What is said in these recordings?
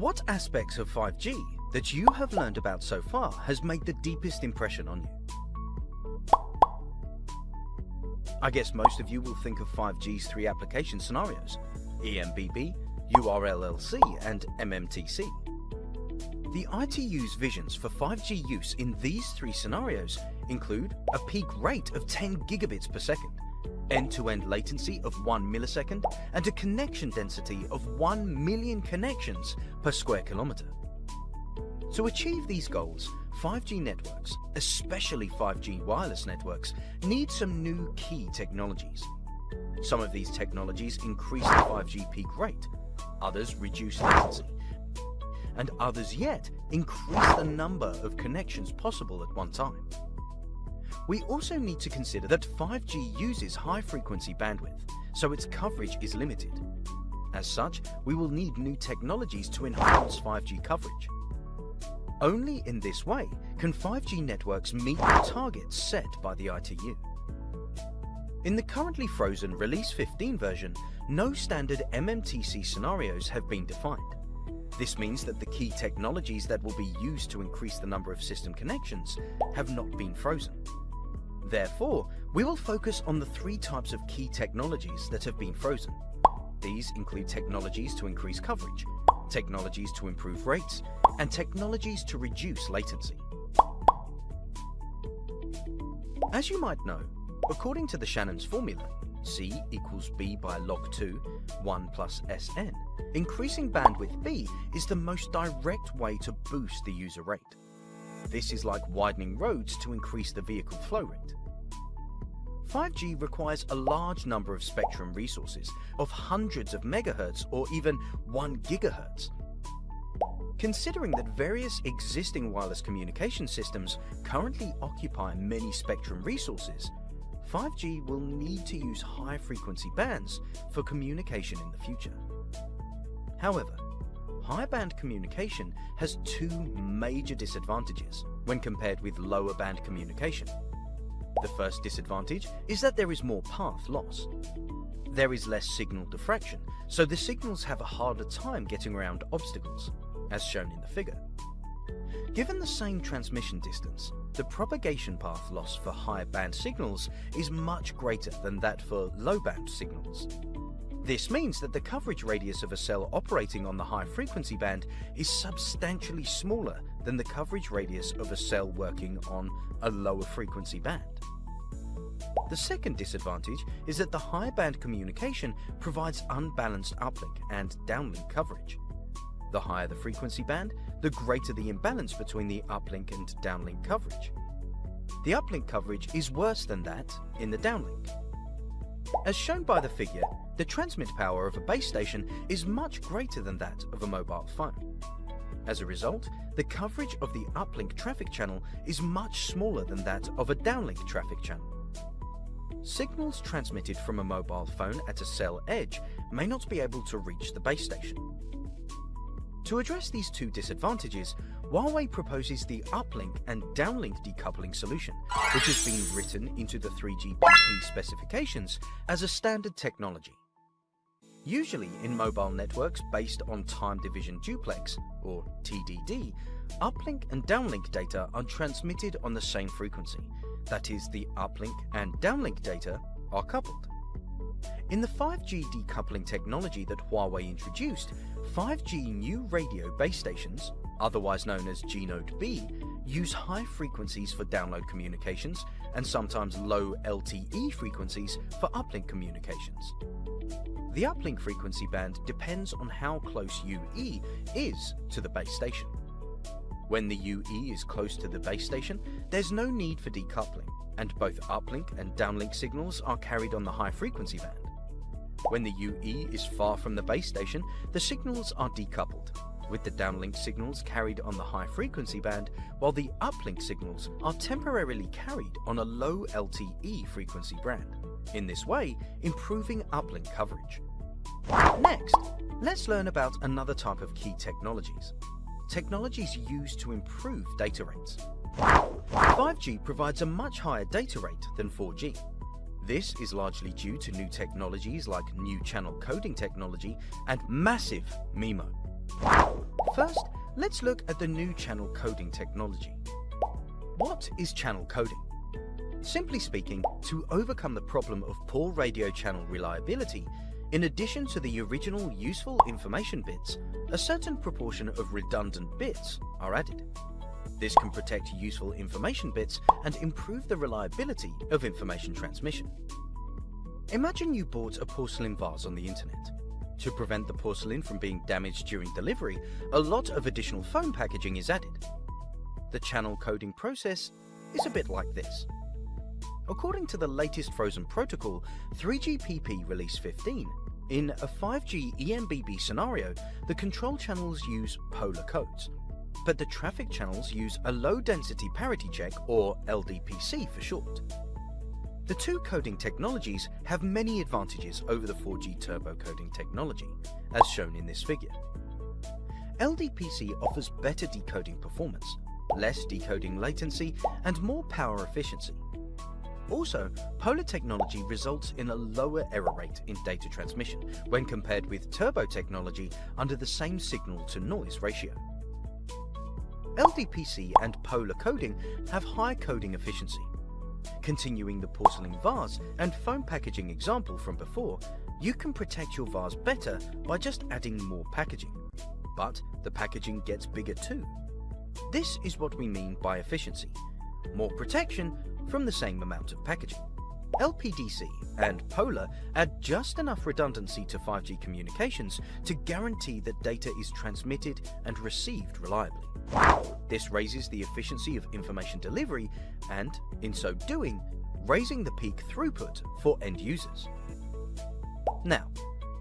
What aspects of 5G that you have learned about so far has made the deepest impression on you? I guess most of you will think of 5G's three application scenarios: eMBB, URLLC, and MMTC. The ITU's visions for 5G use in these three scenarios include a peak rate of 10 gigabits per second, end-to-end latency of 1 millisecond, and a connection density of 1 million connections per square kilometer. To achieve these goals, 5G networks, especially 5G wireless networks, need some new key technologies. Some of these technologies increase the 5G peak rate, others reduce latency, and others yet increase the number of connections possible at one time. We also need to consider that 5G uses high-frequency bandwidth, so its coverage is limited. As such, we will need new technologies to enhance 5G coverage. Only in this way can 5G networks meet the targets set by the ITU. In the currently frozen Release 15 version, no standard MMTC scenarios have been defined. This means that the key technologies that will be used to increase the number of system connections have not been frozen. Therefore, we will focus on the three types of key technologies that have been frozen. These include technologies to increase coverage, technologies to improve rates, and technologies to reduce latency. As you might know, according to the Shannon's formula, C equals B by log 2, 1 plus Sn, increasing bandwidth B is the most direct way to boost the user rate. This is like widening roads to increase the vehicle flow rate. 5G requires a large number of spectrum resources of hundreds of megahertz or even 1 gigahertz. Considering that various existing wireless communication systems currently occupy many spectrum resources, 5G will need to use high-frequency bands for communication in the future. However, high-band communication has two major disadvantages when compared with lower-band communication. The first disadvantage is that there is more path loss. There is less signal diffraction, so the signals have a harder time getting around obstacles, as shown in the figure. Given the same transmission distance, the propagation path loss for high-band signals is much greater than that for low-band signals. This means that the coverage radius of a cell operating on the high-frequency band is substantially smaller than the coverage radius of a cell working on a lower-frequency band. The second disadvantage is that the high-band communication provides unbalanced uplink and downlink coverage. The higher the frequency band, the greater the imbalance between the uplink and downlink coverage. The uplink coverage is worse than that in the downlink. As shown by the figure, the transmit power of a base station is much greater than that of a mobile phone. As a result, the coverage of the uplink traffic channel is much smaller than that of a downlink traffic channel. Signals transmitted from a mobile phone at a cell edge may not be able to reach the base station. To address these two disadvantages, Huawei proposes the uplink and downlink decoupling solution, which has been written into the 3GPP specifications as a standard technology. Usually in mobile networks based on time division duplex, or TDD, uplink and downlink data are transmitted on the same frequency. That is, the uplink and downlink data are coupled. In the 5G decoupling technology that Huawei introduced, 5G new radio base stations, otherwise known as G-Node B, use high frequencies for download communications and sometimes low LTE frequencies for uplink communications. The uplink frequency band depends on how close UE is to the base station. When the UE is close to the base station, there's no need for decoupling, and both uplink and downlink signals are carried on the high frequency band. When the UE is far from the base station, the signals are decoupled, with the downlink signals carried on the high frequency band, while the uplink signals are temporarily carried on a low LTE frequency band, in this way improving uplink coverage. Next, let's learn about another type of key technologies. Technologies used to improve data rates. 5G provides a much higher data rate than 4G. This is largely due to new technologies like new channel coding technology and massive MIMO. First, let's look at the new channel coding technology. What is channel coding? Simply speaking, to overcome the problem of poor radio channel reliability, in addition to the original useful information bits, a certain proportion of redundant bits are added. This can protect useful information bits and improve the reliability of information transmission. Imagine you bought a porcelain vase on the internet. To prevent the porcelain from being damaged during delivery, a lot of additional foam packaging is added. The channel coding process is a bit like this. According to the latest Frozen Protocol 3GPP Release 15, in a 5G eMBB scenario, the control channels use polar codes, but the traffic channels use a low-density parity check, or LDPC for short. The two coding technologies have many advantages over the 4G turbo coding technology, as shown in this figure. LDPC offers better decoding performance, less decoding latency, and more power efficiency. Also, polar technology results in a lower error rate in data transmission when compared with turbo technology under the same signal-to-noise ratio. LDPC and polar coding have high coding efficiency. Continuing the porcelain vase and foam packaging example from before, you can protect your vase better by just adding more packaging. But the packaging gets bigger too. This is what we mean by efficiency: more protection from the same amount of packaging. LPDC and polar add just enough redundancy to 5G communications to guarantee that data is transmitted and received reliably. This raises the efficiency of information delivery and, in so doing, raising the peak throughput for end users. Now,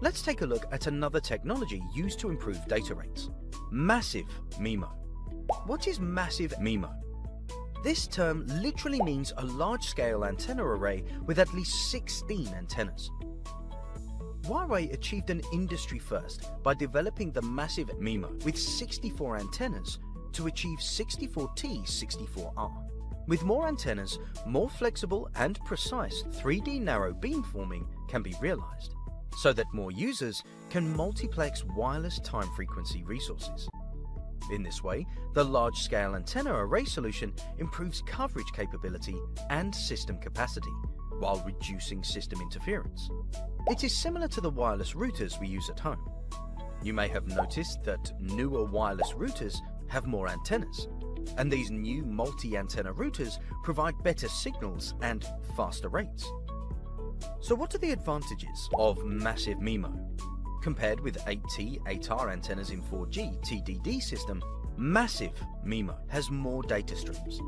let's take a look at another technology used to improve data rates: Massive MIMO. What is Massive MIMO? This term literally means a large-scale antenna array with at least 16 antennas. Huawei achieved an industry first by developing the Massive MIMO with 64 antennas to achieve 64T64R. With more antennas, more flexible and precise 3D narrow beamforming can be realized, so that more users can multiplex wireless time frequency resources. In this way, the large-scale antenna array solution improves coverage capability and system capacity, while reducing system interference. It is similar to the wireless routers we use at home. You may have noticed that newer wireless routers have more antennas, and these new multi-antenna routers provide better signals and faster rates. So what are the advantages of Massive MIMO? Compared with 8T 8R antennas in 4G TDD system, Massive MIMO has more data streams.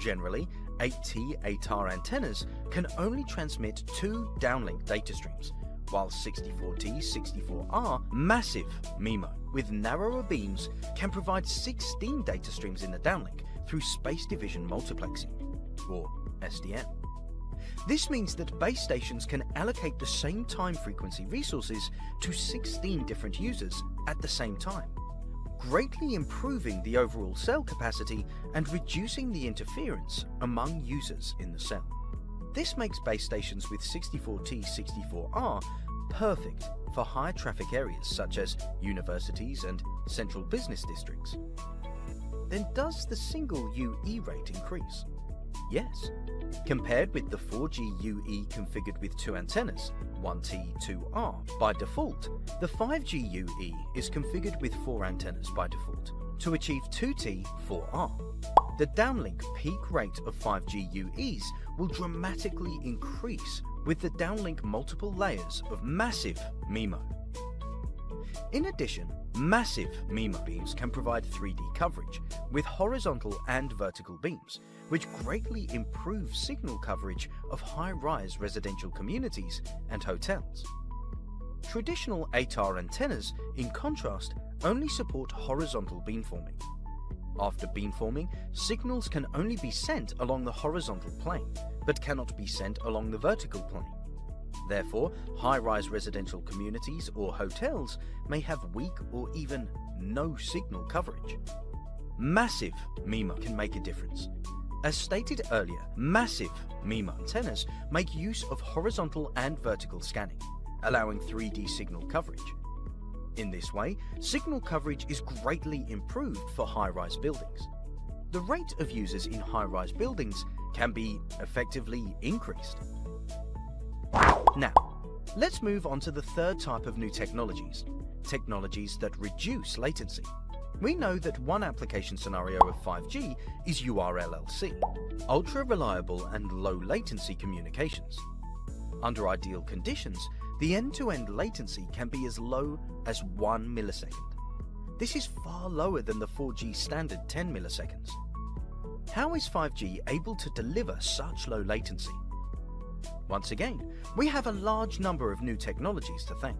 Generally, 8T 8R antennas can only transmit 2 downlink data streams, while 64T 64R Massive MIMO with narrower beams can provide 16 data streams in the downlink through space division multiplexing, or SDM. This means that base stations can allocate the same time frequency resources to 16 different users at the same time, greatly improving the overall cell capacity and reducing the interference among users in the cell. This makes base stations with 64T64R perfect for high traffic areas such as universities and central business districts. Then does the single UE rate increase? Yes. Compared with the 4G UE configured with 2 antennas, 1T, 2R, by default, the 5G UE is configured with 4 antennas by default to achieve 2T, 4R. The downlink peak rate of 5G UEs will dramatically increase with the downlink multiple layers of Massive MIMO. In addition, Massive MIMO beams can provide 3D coverage with horizontal and vertical beams, which greatly improve signal coverage of high-rise residential communities and hotels. Traditional 8R antennas, in contrast, only support horizontal beamforming. After beamforming, signals can only be sent along the horizontal plane, but cannot be sent along the vertical plane. Therefore, high-rise residential communities or hotels may have weak or even no signal coverage. Massive MIMO can make a difference. As stated earlier, Massive MIMO antennas make use of horizontal and vertical scanning, allowing 3D signal coverage. In this way, signal coverage is greatly improved for high-rise buildings. The rate of users in high-rise buildings can be effectively increased. Now, let's move on to the third type of new technologies that reduce latency. We know that one application scenario of 5G is URLLC, ultra-reliable and low-latency communications. Under ideal conditions, the end-to-end latency can be as low as 1 millisecond. This is far lower than the 4G standard 10 milliseconds. How is 5G able to deliver such low latency? Once again, we have a large number of new technologies to thank.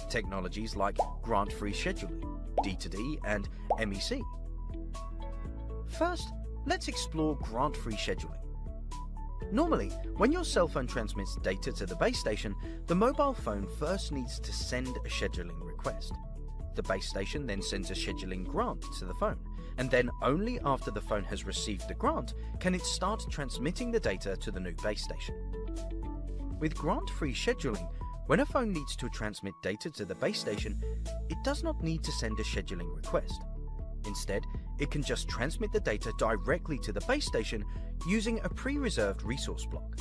Technologies like grant-free scheduling, D2D, and MEC. First, let's explore grant-free scheduling. Normally, when your cell phone transmits data to the base station, the mobile phone first needs to send a scheduling request. The base station then sends a scheduling grant to the phone, and then only after the phone has received the grant can it start transmitting the data to the new base station. With grant-free scheduling, when a phone needs to transmit data to the base station, it does not need to send a scheduling request. Instead, it can just transmit the data directly to the base station using a pre-reserved resource block.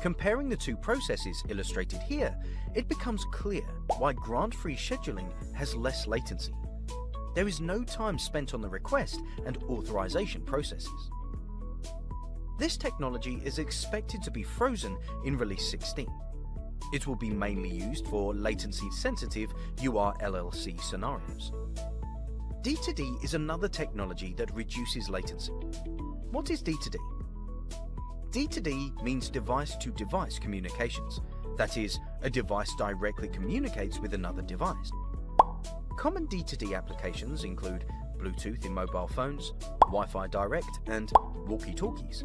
Comparing the two processes illustrated here, it becomes clear why grant-free scheduling has less latency. There is no time spent on the request and authorization processes. This technology is expected to be frozen in Release 16. It will be mainly used for latency-sensitive URLLC scenarios. D2D is another technology that reduces latency. What is D2D? D2D means device-to-device communications. That is, a device directly communicates with another device. Common D2D applications include Bluetooth in mobile phones, Wi-Fi Direct, and walkie-talkies.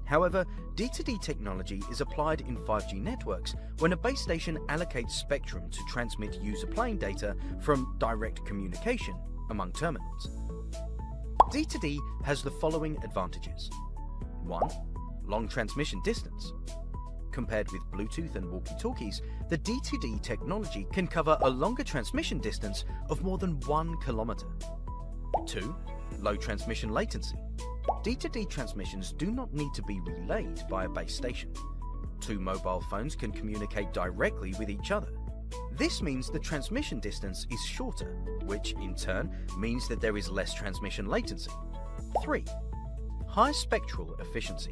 However, D2D technology is applied in 5G networks when a base station allocates spectrum to transmit user plane data from direct communication among terminals. D2D has the following advantages. 1. Long transmission distance. Compared with Bluetooth and walkie-talkies, the D2D technology can cover a longer transmission distance of more than 1 kilometer. 2. Low transmission latency. D2D transmissions do not need to be relayed by a base station. Two mobile phones can communicate directly with each other. This means the transmission distance is shorter, which in turn means that there is less transmission latency. 3. High spectral efficiency.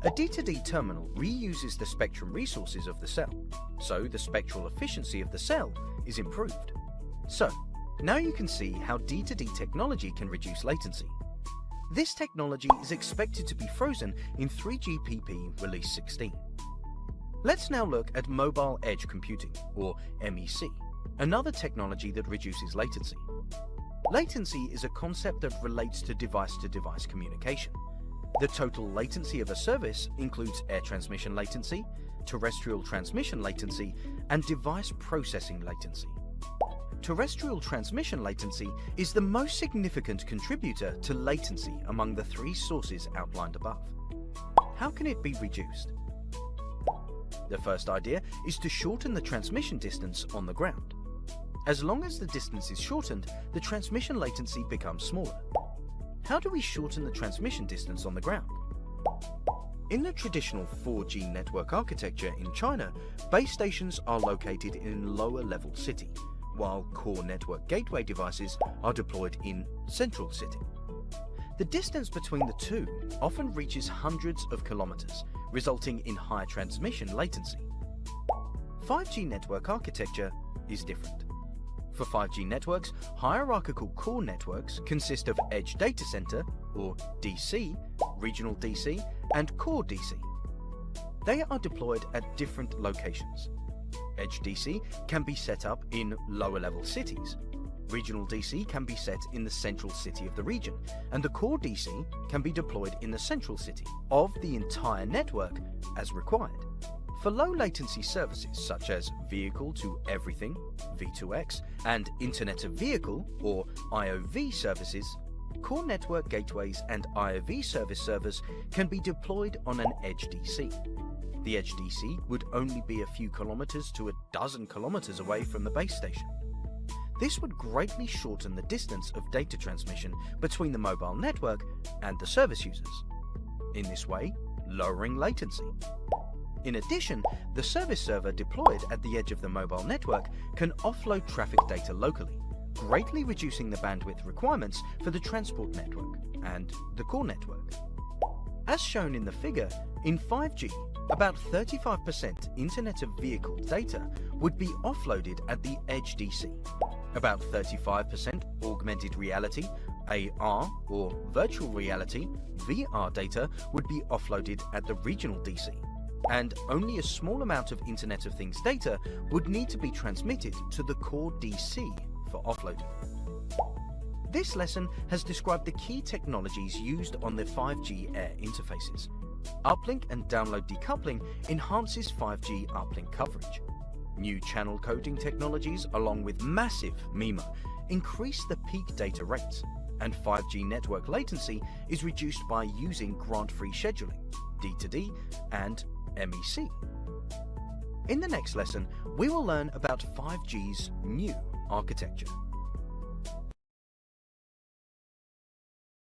A D2D terminal reuses the spectrum resources of the cell, so the spectral efficiency of the cell is improved. So, now you can see how D2D technology can reduce latency. This technology is expected to be frozen in 3GPP Release 16. Let's now look at Mobile Edge Computing, or MEC, another technology that reduces latency. Latency is a concept that relates to device-to-device communication. The total latency of a service includes air transmission latency, terrestrial transmission latency, and device processing latency. Terrestrial transmission latency is the most significant contributor to latency among the three sources outlined above. How can it be reduced? The first idea is to shorten the transmission distance on the ground. As long as the distance is shortened, the transmission latency becomes smaller. How do we shorten the transmission distance on the ground? In the traditional 4G network architecture in China, base stations are located in lower-level city, while core network gateway devices are deployed in central city. The distance between the two often reaches hundreds of kilometers, resulting in high transmission latency. 5G network architecture is different. For 5G networks, hierarchical core networks consist of Edge Data Center, or DC, Regional DC, and Core DC. They are deployed at different locations. Edge DC can be set up in lower-level cities. Regional DC can be set in the central city of the region, and the Core DC can be deployed in the central city of the entire network as required. For low-latency services such as Vehicle to Everything, V2X, and Internet of Vehicle, or IOV services, core network gateways and IOV service servers can be deployed on an Edge DC. The Edge DC would only be a few kilometers to a dozen kilometers away from the base station. This would greatly shorten the distance of data transmission between the mobile network and the service users, in this way lowering latency. In addition, the service server deployed at the edge of the mobile network can offload traffic data locally, greatly reducing the bandwidth requirements for the transport network and the core network. As shown in the figure, in 5G, about 35% Internet of Vehicle data would be offloaded at the edge DC. About 35% augmented reality, AR or virtual reality, VR data would be offloaded at the regional DC. And only a small amount of Internet of Things data would need to be transmitted to the core DC for offloading. This lesson has described the key technologies used on the 5G air interfaces. Uplink and download decoupling enhances 5G uplink coverage. New channel coding technologies along with massive MIMO increase the peak data rates, and 5G network latency is reduced by using grant-free scheduling, D2D and MEC. In the next lesson, we will learn about 5G's new architecture.